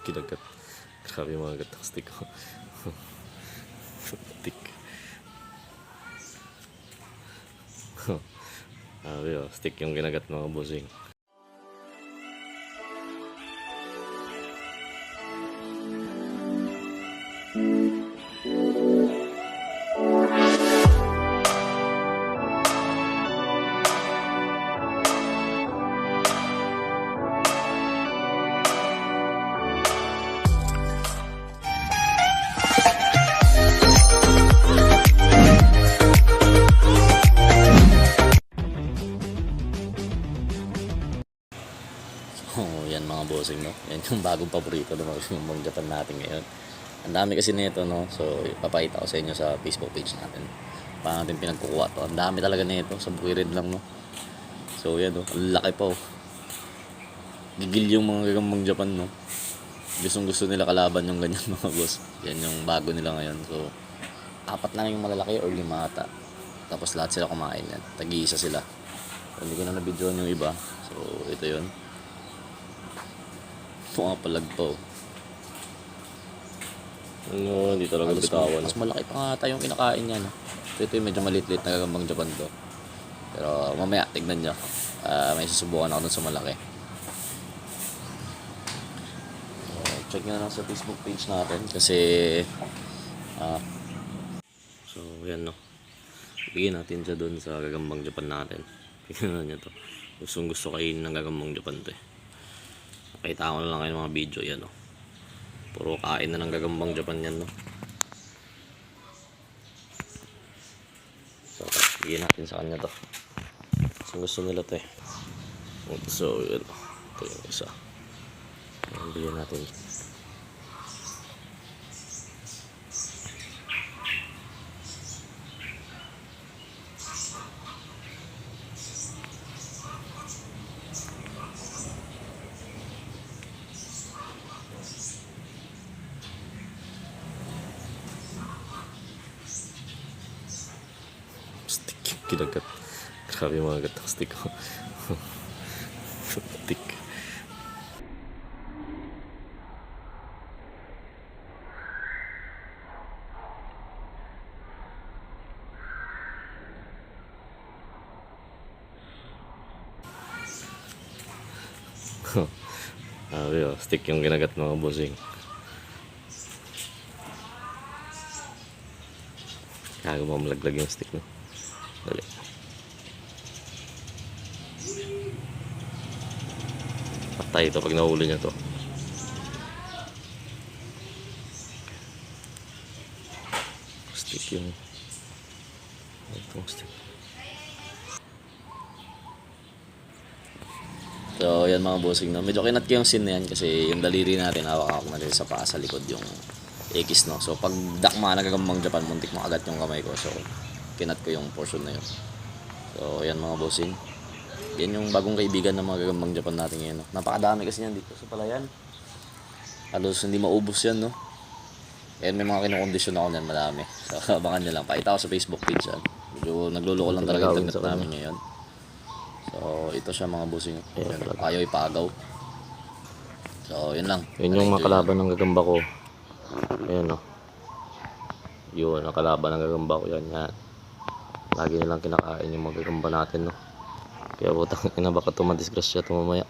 Kinagat. Grabe yung mga gatang stick ko. Tik. Grabe oh, stick yung kinagat mga bossing. Oh, yan mga bossing, no? Yan yung bagong paborito ng mga Japan natin ngayon. Ang dami kasi nito, no? So, ipapakita ko sa inyo sa Facebook page natin. Paano natin pinagkukuha to. Ang dami talaga nito. Sa bukirid lang, no? So, yan, no? Ang laki pa, oh. Gigil yung mga gagambang Japan, no? Gustong gusto nila kalaban yung ganyan, mga boss. Yan yung bago nila ngayon. So, 4 lang yung malalaki or 5 ata. Tapos lahat sila kumain yan. Tag-iisa sila. So, hindi ko na nabidyoan yung iba. So, ito yun. Mga palagpaw. Ano, hindi talaga bitawan. Mas malaki pa nga ata yung kinakain niya, no? Ito yung medyo maliit-liit na gagambang Japan to. Pero mamaya, tignan nyo. May susubukan ako dun sa malaki. Check nyo na lang sa Facebook page natin. Kasi so yan, no? Bigyan natin siya dun sa gagambang Japan natin. Tignan nyo to. Gustong gusto kainin ng gagambang Japan to, eh. Nakita ko na lang kayo ng mga video yan, no? Puro kain na ng gagambang Japan yan, no? So, bigyan natin sa kanya to. So, gusto nila to, eh. So, yun. Ito yung isa. Bigyan natin. Stick. Kinagat. Grabe yung mga gatang stick ko. Tik. Grabe oh, stick yung kinagat mga bossing. Kaya malaglag yung stick, no? Dali. Patay ito pag nahuli niya to. Stick yung itong stick. So yan mga bossing, no? Medyo kinat ko yung scene na yan kasi yung daliri natin hawak ako na rin sa paa sa likod yung X, no? So pag dakma nagagambang Japan, muntik makagat yung kamay ko. So kinat ko yung portion na yun. So yan mga bossing. Yan yung bagong kaibigan ng mga gagambang Japan natin ngayon, no? Napakadami kasi yan dito sa palayan. Halos hindi maubos yan, no? Yan, may mga kinokondisyon ako yan, madami. So abangan nyo lang. Pakita ko sa Facebook page yan. Medyo nagluloko lang talaga yung internet namin ngayon. So ito siya mga bossing. Ayaw ipagaw. So yun lang. Yun yung mga kalaban ng gagamba ko. Ayan, no? Yun, ang kalaban ng gagamba ko yan. Yan. Lagi nilang kinakain yung mga gagamba natin, no? Kaya butang ina, baka tumadisgrasya ito mamaya.